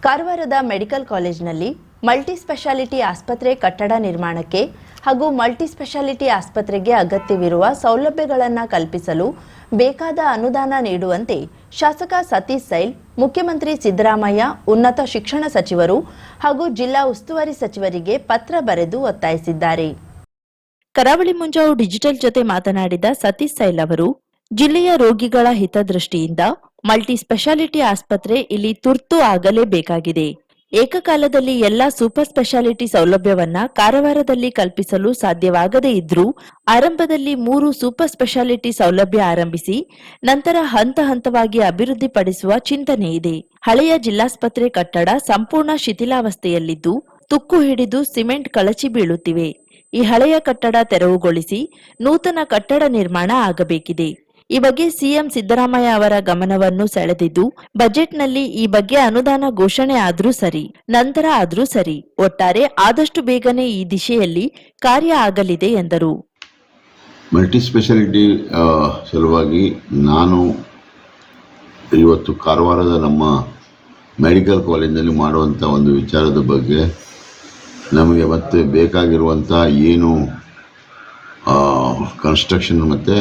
ಕಾರವಾರದ ಮೆಡಿಕಲ್ ಕಾಲೇಜಿನಲ್ಲಿ multi speciality ಆಸ್ಪತ್ರೆ ಕಟ್ಟಡ ನಿರ್ಮಾಣಕ್ಕೆ ಹಾಗೂ ಮಲ್ಟಿ ಸ್ಪೆಷಾಲಿಟಿ ಆಸ್ಪತ್ರೆಗೆ ಅಗತ್ಯವಿರುವ ಸೌಲಭ್ಯಗಳನ್ನು ಕಲ್ಪಿಸಲು ಬೇಕಾದ ಅನುದಾನ ನೀಡುವಂತೆ ಶಾಸಕ ಸತೀಶ್ ಸೈಲ್, ಮುಖ್ಯಮಂತ್ರಿ ಸಿದ್ದರಾಮಯ್ಯ, ಉನ್ನತ ಶಿಕ್ಷಣ ಸಚಿವರು ಹಾಗೂ ಜಿಲ್ಲಾ ಉಸ್ತುವಾರಿ ಸಚಿವರಿಗೆ ಪತ್ರ ಬರೆದು ಒತ್ತಾಯಿಸಿದ್ದಾರೆ. ಕರಾವಳಿ ಮುಂಜಾವು ಡಿಜಿಟಲ್ ಜೊತೆ ಮಾತನಾಡಿದ ಸತೀಶ್ ಸೈಲ್ ಅವರು, ಜಿಲ್ಲೆಯ ರೋಗಿಗಳ ಹಿತದೃಷ್ಟಿಯಿಂದ ಮಲ್ಟಿ ಸ್ಪೆಷಾಲಿಟಿ ಆಸ್ಪತ್ರೆ ಇಲ್ಲಿ ತುರ್ತು ಆಗಲೇಬೇಕಾಗಿದೆ. ಏಕಕಾಲದಲ್ಲಿ ಎಲ್ಲ ಸೂಪರ್ ಸ್ಪೆಷಾಲಿಟಿ ಸೌಲಭ್ಯವನ್ನ ಕಾರವಾರದಲ್ಲಿ ಕಲ್ಪಿಸಲು ಸಾಧ್ಯವಾಗದೇ ಇದ್ರೂ ಆರಂಭದಲ್ಲಿ 3 ಸೂಪರ್ ಸ್ಪೆಷಾಲಿಟಿ ಸೌಲಭ್ಯ ಆರಂಭಿಸಿ ನಂತರ ಹಂತ ಹಂತವಾಗಿ ಅಭಿವೃದ್ಧಿಪಡಿಸುವ ಚಿಂತನೆ ಇದೆ. ಹಳೆಯ ಜಿಲ್ಲಾಸ್ಪತ್ರೆ ಕಟ್ಟಡ ಸಂಪೂರ್ಣ ಶಿಥಿಲಾವಸ್ಥೆಯಲ್ಲಿದ್ದು ತುಕ್ಕು ಹಿಡಿದು ಸಿಮೆಂಟ್ ಕಳಚಿ ಬೀಳುತ್ತಿವೆ. ಈ ಹಳೆಯ ಕಟ್ಟಡ ತೆರವುಗೊಳಿಸಿ ನೂತನ ಕಟ್ಟಡ ನಿರ್ಮಾಣ ಆಗಬೇಕಿದೆ. ಈ ಬಗ್ಗೆ ಸಿಎಂ ಸಿದ್ದರಾಮಯ್ಯ ಅವರ ಗಮನವನ್ನು ಸೆಳೆದಿದ್ದು ಬಜೆಟ್ನಲ್ಲಿ ಈ ಬಗ್ಗೆ ಅನುದಾನ ಘೋಷಣೆ ಆದ್ರೂ ಸರಿ, ನಂತರ ಆದ್ರೂ ಸರಿ, ಒಟ್ಟಾರೆ ಆದಷ್ಟು ಬೇಗನೆ ಈ ದಿಶೆಯಲ್ಲಿ ಕಾರ್ಯ ಆಗಲಿದೆ ಎಂದರು. ಮಲ್ಟಿ ಸ್ಪೆಷಾಲಿಟಿ ಸಲುವಾಗಿ ನಾನು ಇವತ್ತು ಕಾರವಾರದ ನಮ್ಮ ಮೆಡಿಕಲ್ ಕಾಲೇಜಿನಲ್ಲಿ ಮಾಡುವಂಥ ಒಂದು ವಿಚಾರದ ಬಗ್ಗೆ ನಮಗೆ ಮತ್ತೆ ಬೇಕಾಗಿರುವಂಥ ಏನು ಕನ್ಸ್ಟ್ರಕ್ಷನ್ ಮತ್ತು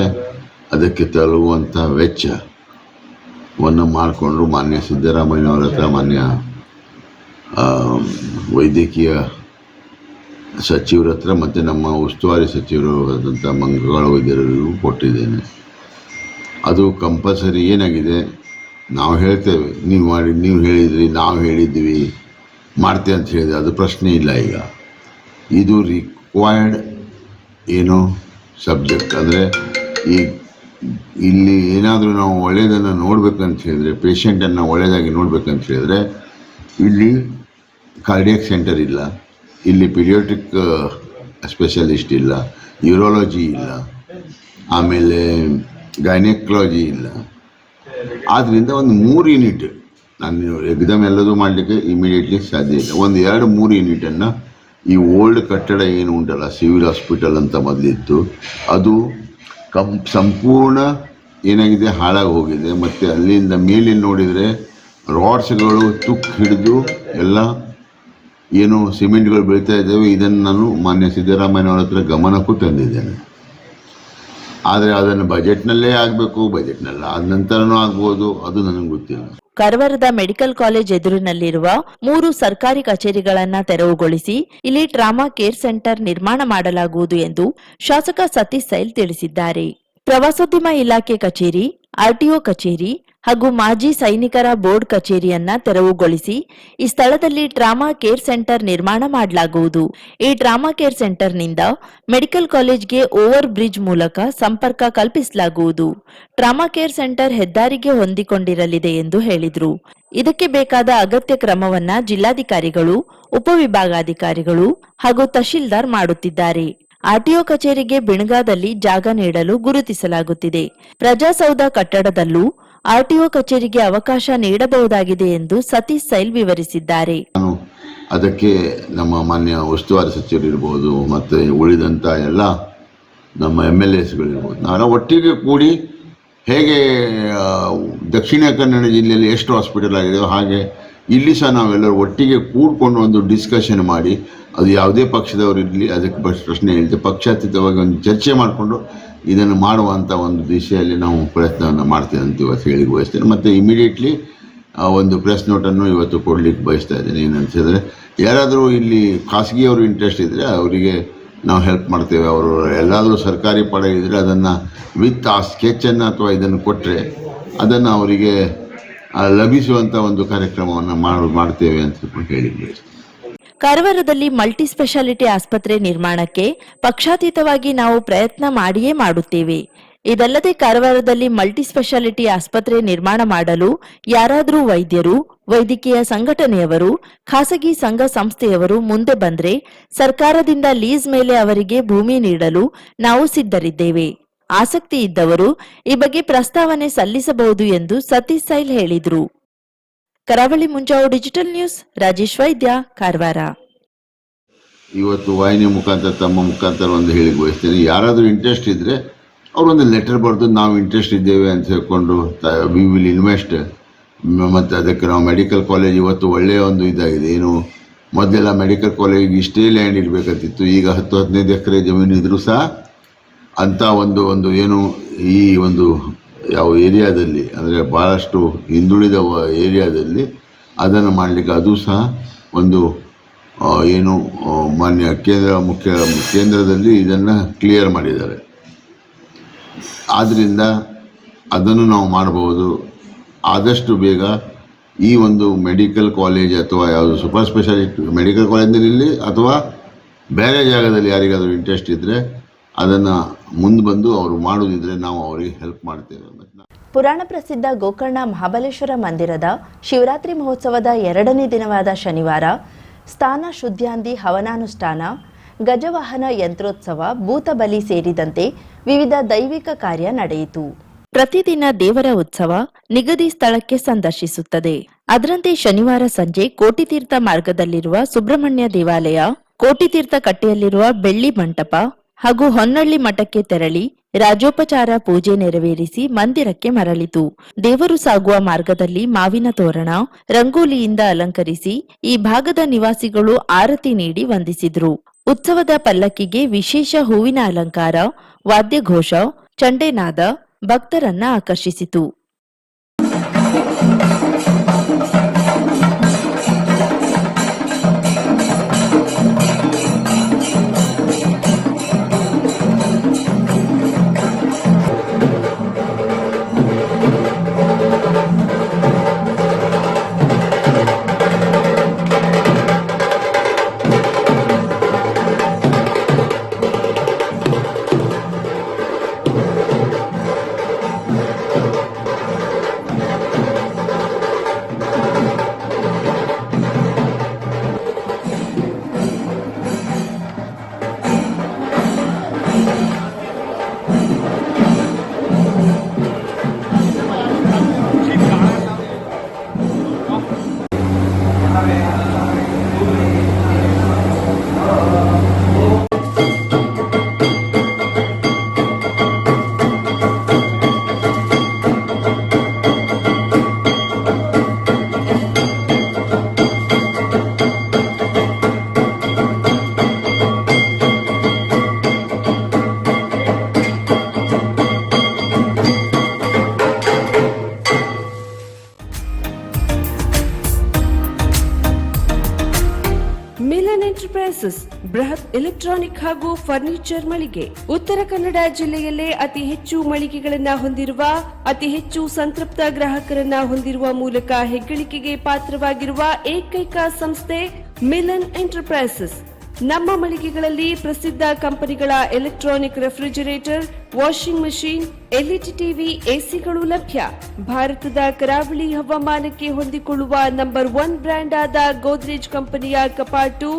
ಅದಕ್ಕೆ ತಲುಪುವಂಥ ವೆಚ್ಚವನ್ನು ಮಾಡಿಕೊಂಡು ಮಾನ್ಯ ಸಿದ್ದರಾಮಯ್ಯನವರ ಹತ್ರ, ಮಾನ್ಯ ವೈದ್ಯಕೀಯ ಸಚಿವರ ಹತ್ರ ಮತ್ತು ನಮ್ಮ ಉಸ್ತುವಾರಿ ಸಚಿವರು ಆದಂಥ ಮಂಗಳ ವೈದ್ಯರಿಗೂ ಕೊಟ್ಟಿದ್ದೇನೆ. ಅದು ಕಂಪಲ್ಸರಿ ಏನಾಗಿದೆ, ನಾವು ಹೇಳ್ತೇವೆ, ನೀವು ಮಾಡಿ, ನೀವು ಹೇಳಿದ್ರಿ, ನಾವು ಹೇಳಿದ್ವಿ, ಮಾಡ್ತೇವೆ ಅಂತ ಹೇಳಿದ್ರೆ ಅದು ಪ್ರಶ್ನೆ ಇಲ್ಲ. ಈಗ ಇದು ರಿಕ್ವೈರ್ಡ್ ಏನು ಸಬ್ಜೆಕ್ಟ್ ಅಂದರೆ ಇಲ್ಲಿ ಏನಾದರೂ ನಾವು ಒಳ್ಳೆಯದನ್ನು ನೋಡ್ಬೇಕಂತ ಹೇಳಿದ್ರೆ, ಪೇಷಂಟನ್ನು ಒಳ್ಳೆಯದಾಗಿ ನೋಡ್ಬೇಕಂತ ಹೇಳಿದ್ರೆ ಇಲ್ಲಿ ಕಾರ್ಡಿಯಾಕ್ ಸೆಂಟರ್ ಇಲ್ಲ, ಇಲ್ಲಿ ಪೀಡಿಯಾಟ್ರಿಕ್ ಸ್ಪೆಷಲಿಸ್ಟ್ ಇಲ್ಲ, ಯೂರಾಲಜಿ ಇಲ್ಲ, ಆಮೇಲೆ ಗೈನೆಕಾಲಜಿ ಇಲ್ಲ. ಆದ್ದರಿಂದ ಒಂದು 3 ಯೂನಿಟ್ ನಾನು ಎಕ್ದಮ್ ಎಲ್ಲದೂ ಮಾಡಲಿಕ್ಕೆ ಇಮಿಡಿಯೇಟ್ಲಿ ಸಾಧ್ಯ ಇಲ್ಲ. ಒಂದು 2-3 ಯೂನಿಟನ್ನು ಈ ಓಲ್ಡ್ ಕಟ್ಟಡ ಏನು ಉಂಟಲ್ಲ, ಸಿವಿಲ್ ಹಾಸ್ಪಿಟಲ್ ಅಂತ ಮೊದಲಿತ್ತು, ಅದು ಸಂಪೂರ್ಣ ಏನಾಗಿದೆ, ಹಾಳಾಗಿ ಹೋಗಿದೆ. ಮತ್ತು ಅಲ್ಲಿಂದ ಮೇಲೆ ನೋಡಿದರೆ ರಾಡ್ಸ್ಗಳು ತುಕ್ಕು ಹಿಡಿದು ಎಲ್ಲ ಏನು ಸಿಮೆಂಟ್ಗಳು ಬೀಳ್ತಾ ಇದ್ದಾವೆ. ಇದನ್ನು ನಾನು ಮಾನ್ಯ ಸಿದ್ದರಾಮಯ್ಯನವರ ಹತ್ರ ಗಮನಕ್ಕೂ ತಂದಿದ್ದೇನೆ. ಆದರೆ ಅದನ್ನು ಬಜೆಟ್ನಲ್ಲೇ ಆಗಬೇಕು, ಬಜೆಟ್ನಲ್ಲಿ ಆದ ನಂತರನೂ ಆಗ್ಬೋದು, ಅದು ನನಗೆ ಗೊತ್ತಿಲ್ಲ. ಕಾರವಾರದ ಮೆಡಿಕಲ್ ಕಾಲೇಜ್ ಎದುರಿನಲ್ಲಿರುವ 3 ಸರ್ಕಾರಿ ಕಚೇರಿಗಳನ್ನ ತೆರವುಗೊಳಿಸಿ ಇಲ್ಲಿ ಟ್ರಾಮಾ ಕೇರ್ ಸೆಂಟರ್ ನಿರ್ಮಾಣ ಮಾಡಲಾಗುವುದು ಎಂದು ಶಾಸಕ ಸತೀಶ್ ಸೈಲ್ ತಿಳಿಸಿದ್ದಾರೆ. ಪ್ರವಾಸೋದ್ಯಮ ಇಲಾಖೆ ಕಚೇರಿ, ಆರ್ಟಿಒ ಕಚೇರಿ ಹಾಗೂ ಮಾಜಿ ಸೈನಿಕರ ಬೋರ್ಡ್ ಕಚೇರಿಯನ್ನ ತೆರವುಗೊಳಿಸಿ ಈ ಸ್ಥಳದಲ್ಲಿ ಟ್ರಾಮಾ ಕೇರ್ ಸೆಂಟರ್ ನಿರ್ಮಾಣ ಮಾಡಲಾಗುವುದು. ಈ ಟ್ರಾಮಾ ಕೇರ್ ಸೆಂಟರ್ನಿಂದ ಮೆಡಿಕಲ್ ಕಾಲೇಜ್ಗೆ ಓವರ್ ಬ್ರಿಡ್ಜ್ ಮೂಲಕ ಸಂಪರ್ಕ ಕಲ್ಪಿಸಲಾಗುವುದು. ಟ್ರಾಮಾ ಕೇರ್ ಸೆಂಟರ್ ಹೆದ್ದಾರಿಗೆ ಹೊಂದಿಕೊಂಡಿರಲಿದೆ ಎಂದು ಹೇಳಿದರು. ಇದಕ್ಕೆ ಬೇಕಾದ ಅಗತ್ಯ ಕ್ರಮವನ್ನ ಜಿಲ್ಲಾಧಿಕಾರಿಗಳು, ಉಪವಿಭಾಗಾಧಿಕಾರಿಗಳು ಹಾಗೂ ತಹಶೀಲ್ದಾರ್ ಮಾಡುತ್ತಿದ್ದಾರೆ. ಆರ್ಟಿಒ ಕಚೇರಿಗೆ ಬಿಣಗಾದಲ್ಲಿ ಜಾಗ ನೀಡಲು ಗುರುತಿಸಲಾಗುತ್ತಿದೆ. ಪ್ರಜಾಸೌಧ ಕಟ್ಟಡದಲ್ಲೂ ಆರ್ಟಿಒ ಕಚೇರಿಗೆ ಅವಕಾಶ ನೀಡಬಹುದಾಗಿದೆ ಎಂದು ಸತೀಶ್ ಸೈಲ್ ವಿವರಿಸಿದ್ದಾರೆ. ಅದಕ್ಕೆ ನಮ್ಮ ಮಾನ್ಯ ಉಸ್ತುವಾರಿ ಸಚಿವರು ಇರ್ಬೋದು, ಮತ್ತು ಉಳಿದಂಥ ಎಲ್ಲ ನಮ್ಮ MLAsಗಳಿರ್ಬೋದು, ನಾವೆಲ್ಲ ಒಟ್ಟಿಗೆ ಕೂಡಿ ಹೇಗೆ ದಕ್ಷಿಣ ಕನ್ನಡ ಜಿಲ್ಲೆಯಲ್ಲಿ ಎಷ್ಟು ಹಾಸ್ಪಿಟಲ್ ಆಗಿದೆಯೋ ಹಾಗೆ ಇಲ್ಲಿ ಸಹ ನಾವೆಲ್ಲರೂ ಒಟ್ಟಿಗೆ ಕೂಡ್ಕೊಂಡು ಒಂದು ಡಿಸ್ಕಷನ್ ಮಾಡಿ, ಅದು ಯಾವುದೇ ಪಕ್ಷದವರು ಇರಲಿ ಅದಕ್ಕೆ ಪ್ರಶ್ನೆ ಇಲ್ಲದೆ ಪಕ್ಷಾತೀತವಾಗಿ ಒಂದು ಚರ್ಚೆ ಮಾಡಿಕೊಂಡು ಇದನ್ನು ಮಾಡುವಂಥ ಒಂದು ದಿಶೆಯಲ್ಲಿ ನಾವು ಪ್ರಯತ್ನವನ್ನು ಮಾಡ್ತೇವೆ ಅಂತ ಇವತ್ತು ಹೇಳಿ ಬಯಸ್ತೇನೆ. ಮತ್ತು ಇಮಿಡಿಯೇಟ್ಲಿ ಒಂದು ಪ್ರೆಸ್ ನೋಟನ್ನು ಇವತ್ತು ಕೊಡಲಿಕ್ಕೆ ಬಯಸ್ತಾ ಇದ್ದೇನೆ. ಏನಂತ ಹೇಳಿದ್ರೆ, ಯಾರಾದರೂ ಇಲ್ಲಿ ಖಾಸಗಿಯವರು ಇಂಟ್ರೆಸ್ಟ್ ಇದ್ದರೆ ಅವರಿಗೆ ನಾವು ಹೆಲ್ಪ್ ಮಾಡ್ತೇವೆ. ಅವರು ಎಲ್ಲಾದರೂ ಸರ್ಕಾರಿ ಪಡೆ ಇದ್ದರೆ ಅದನ್ನು ವಿತ್ ಆ ಸ್ಕೆಚನ್ನು ಅಥವಾ ಇದನ್ನು ಕೊಟ್ಟರೆ ಅದನ್ನು ಅವರಿಗೆ ಲಭಿಸುವಂಥ ಒಂದು ಕಾರ್ಯಕ್ರಮವನ್ನು ಮಾಡ್ತೇವೆ ಅಂತ ಹೇಳಿ ಬಯಸ್ತೇನೆ. ಕಾರವಾರದಲ್ಲಿ ಮಲ್ಟಿ ಸ್ಪೆಷಾಲಿಟಿ ಆಸ್ಪತ್ರೆ ನಿರ್ಮಾಣಕ್ಕೆ ಪಕ್ಷಾತೀತವಾಗಿ ನಾವು ಪ್ರಯತ್ನ ಮಾಡಿಯೇ ಮಾಡುತ್ತೇವೆ. ಇದಲ್ಲದೆ ಕಾರವಾರದಲ್ಲಿ ಮಲ್ಟಿ ಸ್ಪೆಷಾಲಿಟಿ ಆಸ್ಪತ್ರೆ ನಿರ್ಮಾಣ ಮಾಡಲು ಯಾರಾದರೂ ವೈದ್ಯರು, ವೈದ್ಯಕೀಯ ಸಂಘಟನೆಯವರು, ಖಾಸಗಿ ಸಂಘ ಸಂಸ್ಥೆಯವರು ಮುಂದೆ ಬಂದ್ರೆ ಸರ್ಕಾರದಿಂದ ಲೀಸ್ ಮೇಲೆ ಅವರಿಗೆ ಭೂಮಿ ನೀಡಲು ನಾವು ಸಿದ್ಧರಿದ್ದೇವೆ. ಆಸಕ್ತಿ ಇದ್ದವರು ಈ ಬಗ್ಗೆ ಪ್ರಸ್ತಾವನೆ ಸಲ್ಲಿಸಬಹುದು ಎಂದು ಸತೀಶ್ ಸೈಲ್ ಹೇಳಿದರು. ಕರಾವಳಿ ಮುಂಜಾವು ಡಿಜಿಟಲ್ ನ್ಯೂಸ್, ರಾಜೇಶ್ ವೈದ್ಯ, ಕಾರವಾರ. ಇವತ್ತು ವಾಹಿನಿ ಮುಖಾಂತರ ತಮ್ಮ ಮುಖಾಂತರ ಒಂದು ಹೇಳಿ ಬಯಸ್ತೇನೆ, ಯಾರಾದರೂ ಇಂಟ್ರೆಸ್ಟ್ ಇದ್ದರೆ ಅವರೊಂದು ಲೆಟರ್ ಬರೆದು ನಾವು ಇಂಟ್ರೆಸ್ಟ್ ಇದ್ದೇವೆ ಅಂತ ಹೇಳ್ಕೊಂಡು ವಿ ವಿಲ್ ಇನ್ವೆಸ್ಟ್ ಮತ್ತು ಅದಕ್ಕೆ ನಾವು ಮೆಡಿಕಲ್ ಕಾಲೇಜ್ ಇವತ್ತು ಒಳ್ಳೆಯ ಒಂದು ಇದಾಗಿದೆ. ಏನು ಮೊದಲೆಲ್ಲ ಮೆಡಿಕಲ್ ಕಾಲೇಜಿಗೆ ಇಷ್ಟೇ ಲ್ಯಾಂಡ್ ಇರಬೇಕಂತಿತ್ತು, ಈಗ 10-15 ಎಕರೆ ಜಮೀನು ಇದ್ದರೂ ಸಹ ಅಂಥ ಒಂದು ಏನು ಈ ಒಂದು ಯಾವ ಏರಿಯಾದಲ್ಲಿ ಅಂದರೆ ಭಾಳಷ್ಟು ಹಿಂದುಳಿದ ಏರಿಯಾದಲ್ಲಿ ಅದನ್ನು ಮಾಡಲಿಕ್ಕೆ ಅದು ಸಹ ಒಂದು ಏನು ಮಾನ್ಯ ಕೇಂದ್ರದಲ್ಲಿ ಇದನ್ನು ಕ್ಲಿಯರ್ ಮಾಡಿದ್ದಾರೆ. ಆದ್ದರಿಂದ ಅದನ್ನು ನಾವು ಮಾಡಬಹುದು. ಆದಷ್ಟು ಬೇಗ ಈ ಒಂದು ಮೆಡಿಕಲ್ ಕಾಲೇಜ್ ಅಥವಾ ಯಾವುದು ಸೂಪರ್ ಸ್ಪೆಷಾಲಿಟಿ ಮೆಡಿಕಲ್ ಕಾಲೇಜಿನಲ್ಲಿ ಅಥವಾ ಬೇರೆ ಜಾಗದಲ್ಲಿ ಯಾರಿಗಾದರೂ ಇಂಟ್ರೆಸ್ಟ್ ಇದ್ದರೆ ಅದನ್ನು ಮುಂದೆ ಬಂದು ಅವರು ಮಾಡೋದಿದ್ರೆ ನಾವು ಅವರಿಗೆ ಹೆಲ್ಪ್ ಮಾಡ್ತೇವೆ. ಪುರಾಣ ಪ್ರಸಿದ್ಧ ಗೋಕರ್ಣ ಮಹಾಬಲೇಶ್ವರ ಮಂದಿರದ ಶಿವರಾತ್ರಿ ಮಹೋತ್ಸವದ 2ನೇ ದಿನವಾದ ಶನಿವಾರ ಸ್ಥಾನ ಶುದ್ಧ್ಯಾಂದಿ ಹವನಾನುಷ್ಠಾನ, ಗಜವಾಹನ ಯಂತ್ರೋತ್ಸವ, ಭೂತ ಬಲಿ ಸೇರಿದಂತೆ ವಿವಿಧ ದೈವಿಕ ಕಾರ್ಯ ನಡೆಯಿತು. ಪ್ರತಿದಿನ ದೇವರ ಉತ್ಸವ ನಿಗದಿ ಸ್ಥಳಕ್ಕೆ ಸಂದರ್ಶಿಸುತ್ತದೆ. ಅದರಂತೆ ಶನಿವಾರ ಸಂಜೆ ಕೋಟಿತೀರ್ಥ ಮಾರ್ಗದಲ್ಲಿರುವ ಸುಬ್ರಹ್ಮಣ್ಯ ದೇವಾಲಯ, ಕೋಟಿತೀರ್ಥ ಕಟ್ಟೆಯಲ್ಲಿರುವ ಬೆಳ್ಳಿ ಮಂಟಪ ಹಾಗೂ ಹೊನ್ನಳ್ಳಿ ಮಠಕ್ಕೆ ತೆರಳಿ ರಾಜೋಪಚಾರ ಪೂಜೆ ನೆರವೇರಿಸಿ ಮಂದಿರಕ್ಕೆ ಮರಳಿತು. ದೇವರು ಸಾಗುವ ಮಾರ್ಗದಲ್ಲಿ ಮಾವಿನ ತೋರಣ, ರಂಗೋಲಿಯಿಂದ ಅಲಂಕರಿಸಿ ಈ ಭಾಗದ ನಿವಾಸಿಗಳು ಆರತಿ ನೀಡಿ ವಂದಿಸಿದ್ರು. ಉತ್ಸವದ ಪಲ್ಲಕ್ಕಿಗೆ ವಿಶೇಷ ಹೂವಿನ ಅಲಂಕಾರ, ವಾದ್ಯಘೋಷ, ಚಂಡೆನಾದ ಭಕ್ತರನ್ನ ಆಕರ್ಷಿಸಿತು. ಮಿಲನ್ ಎಂಟರ್ಪ್ರೈಸಸ್ ಬೃಹತ್ ಎಲೆಕ್ಟ್ರಾನಿಕ್ ಹಾಗೂ ಫರ್ನಿಚರ್ ಮಳಿಗೆ. ಉತ್ತರ ಕನ್ನಡ ಜಿಲ್ಲೆಯಲ್ಲೇ ಅತಿ ಹೆಚ್ಚು ಮಳಿಗೆಗಳನ್ನ ಹೊಂದಿರುವ, ಅತಿ ಹೆಚ್ಚು ಸಂತೃಪ್ತ ಗ್ರಾಹಕರನ್ನ ಹೊಂದಿರುವ ಮೂಲಕ ಹೆಗ್ಗಳಿಕೆಗೆ ಪಾತ್ರವಾಗಿರುವ ಏಕೈಕ ಸಂಸ್ಥೆ ಮಿಲನ್ ಎಂಟರ್ಪ್ರೈಸಸ್. ನಮ್ಮ ಮಳಿಗೆಗಳಲ್ಲಿ ಪ್ರಸಿದ್ಧ ಕಂಪನಿಗಳ electronic refrigerator, washing machine, LED TV, ಎಸಿಗಳು ಲಭ್ಯ. ಭಾರತದ ಕರಾವಳಿ ಹವಾಮಾನಕ್ಕೆ ಹೊಂದಿಕೊಳ್ಳುವ ನಂಬರ್ 1 ಬ್ರ್ಯಾಂಡ್ ಆದ ಗೋದ್ರೇಜ್ ಕಂಪನಿಯ ಕಪಾಟು,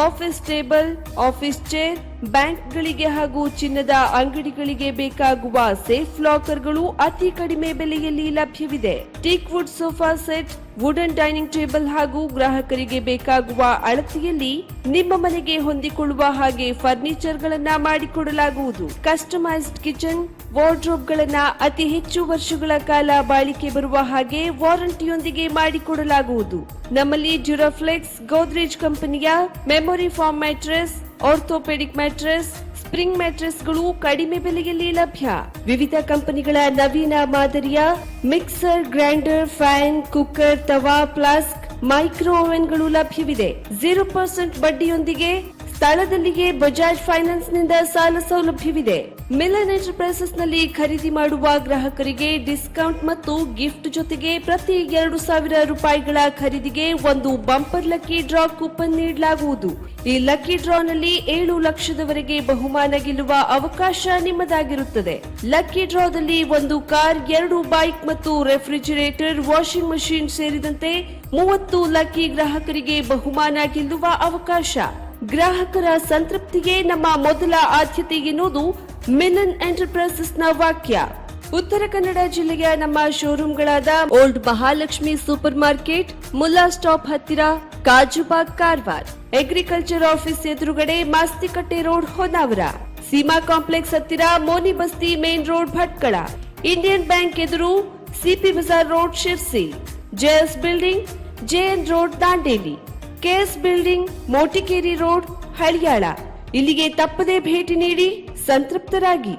ಆಫೀಸ್ ಟೇಬಲ್, ಆಫೀಸ್ ಚೇರ್, ಬ್ಯಾಂಕ್ಗಳಿಗೆ ಹಾಗೂ ಚಿನ್ನದ ಅಂಗಡಿಗಳಿಗೆ ಬೇಕಾಗುವ ಸೇಫ್ ಲಾಕರ್ಗಳು ಅತಿ ಕಡಿಮೆ ಬೆಲೆಯಲ್ಲಿ ಲಭ್ಯವಿದೆ. Teak wood sofa set, wooden dining table ಹಾಗೂ ಗ್ರಾಹಕರಿಗೆ ಬೇಕಾಗುವ ಅಳತೆಯಲ್ಲಿ ನಿಮ್ಮ ಮನೆಗೆ ಹೊಂದಿಕೊಳ್ಳುವ ಹಾಗೆ ಫರ್ನಿಚರ್ ಗಳನ್ನ ಮಾಡಿಕೊಡಲಾಗುವುದು. ಕಸ್ಟಮೈಸ್ಡ್ ಕಿಚನ್, ವಾರ್ಡ್ರೋಬ್ ಗಳನ್ನ ಅತಿ ಹೆಚ್ಚು ವರ್ಷಗಳ ಕಾಲ ಬಾಳಿಕೆ ಬರುವ ಹಾಗೆ ವಾರಂಟಿಯೊಂದಿಗೆ ಮಾಡಿಕೊಡಲಾಗುವುದು. ನಮ್ಮಲ್ಲಿ ಡ್ಯೂರಾಫ್ಲೆಕ್ಸ್, ಗೋದ್ರೇಜ್ ಕಂಪನಿಯ memory foam mattress, orthopaedic mattress, spring ಮ್ಯಾಟ್ರೆಸ್ಗಳು ಕಡಿಮೆ ಬೆಲೆಯಲ್ಲಿ ಲಭ್ಯ. ವಿವಿಧ ಕಂಪನಿಗಳ ನವೀನ ಮಾದರಿಯ ಮಿಕ್ಸರ್, ಗ್ರೈಂಡರ್, ಫ್ಯಾನ್, ಕುಕ್ಕರ್, ತವಾ, ಫ್ಲಾಸ್ಕ್, ಮೈಕ್ರೋ ಓವೆನ್ಗಳು ಲಭ್ಯವಿದೆ. 0% ಬಡ್ಡಿಯೊಂದಿಗೆ ಸ್ಥಳದಲ್ಲಿಯೇ ಬಜಾಜ್ ಫೈನಾನ್ಸ್ ನಿಂದ ಸಾಲ ಸೌಲಭ್ಯವಿದೆ. ಮಿಲನ್ ಎಂಟರ್ಪ್ರೈಸಸ್ ನಲ್ಲಿ ಖರೀದಿ ಮಾಡುವ ಗ್ರಾಹಕರಿಗೆ ಡಿಸ್ಕೌಂಟ್ ಮತ್ತು ಗಿಫ್ಟ್ ಜೊತೆಗೆ ಪ್ರತಿ 2,000 ರೂಪಾಯಿಗಳ ಖರೀದಿಗೆ ಒಂದು ಬಂಪರ್ ಲಕ್ಕಿ ಡ್ರಾ ಕೂಪನ್ ನೀಡಲಾಗುವುದು. ಈ ಲಕ್ಕಿ ಡ್ರಾ ನಲ್ಲಿ 7 ಲಕ್ಷದವರೆಗೆ ಬಹುಮಾನ ಗೆಲ್ಲುವ ಅವಕಾಶ ನಿಮ್ಮದಾಗಿರುತ್ತದೆ. ಲಕ್ಕಿ ಡ್ರಾದಲ್ಲಿ 1 ಕಾರ್, 2 ಬೈಕ್ ಮತ್ತು ರೆಫ್ರಿಜರೇಟರ್, ವಾಷಿಂಗ್ ಮಷೀನ್ ಸೇರಿದಂತೆ 30 ಲಕ್ಕಿ ಗ್ರಾಹಕರಿಗೆ ಬಹುಮಾನ ಗೆಲ್ಲುವ ಅವಕಾಶ. ಗ್ರಾಹಕರ ಸಂತೃಪ್ತಿಗೆ ನಮ್ಮ ಮೊದಲ ಆದ್ಯತೆ ಎನ್ನುವುದು ಮಿಲನ್ ಎಂಟರ್ಪ್ರೈಸಸ್ ನ ವಾಕ್ಯ. ಉತ್ತರ ಕನ್ನಡ ಜಿಲ್ಲೆಯ ನಮ್ಮ ಶೋರೂಮ್ಗಳಾದ old Mahalakshmi super market, Mulla stop ಹತ್ತಿರ, ಕಾಜುಬಾಗ್, ಕಾರವಾರ, ಅಗ್ರಿಕಲ್ಚರ್ ಆಫೀಸ್ ಎದುರುಗಡೆ, ಮಾಸ್ತಿಕಟ್ಟೆ ರೋಡ್, ಹೊನ್ನಾವರ, ಸೀಮಾ ಕಾಂಪ್ಲೆಕ್ಸ್ ಹತ್ತಿರ, Moni Basti main road, Bhatkal, Indian bank ಎದುರು, CP bazaar road, Sirsi. JS building, JN road, Dandeli, KS building, Motikeri road, Haliyal. ಇಲ್ಲಿಗೆ ತಪ್ಪದೇ ಭೇಟಿ ನೀಡಿ ಸಂತೃಪ್ತರಾಗಿ.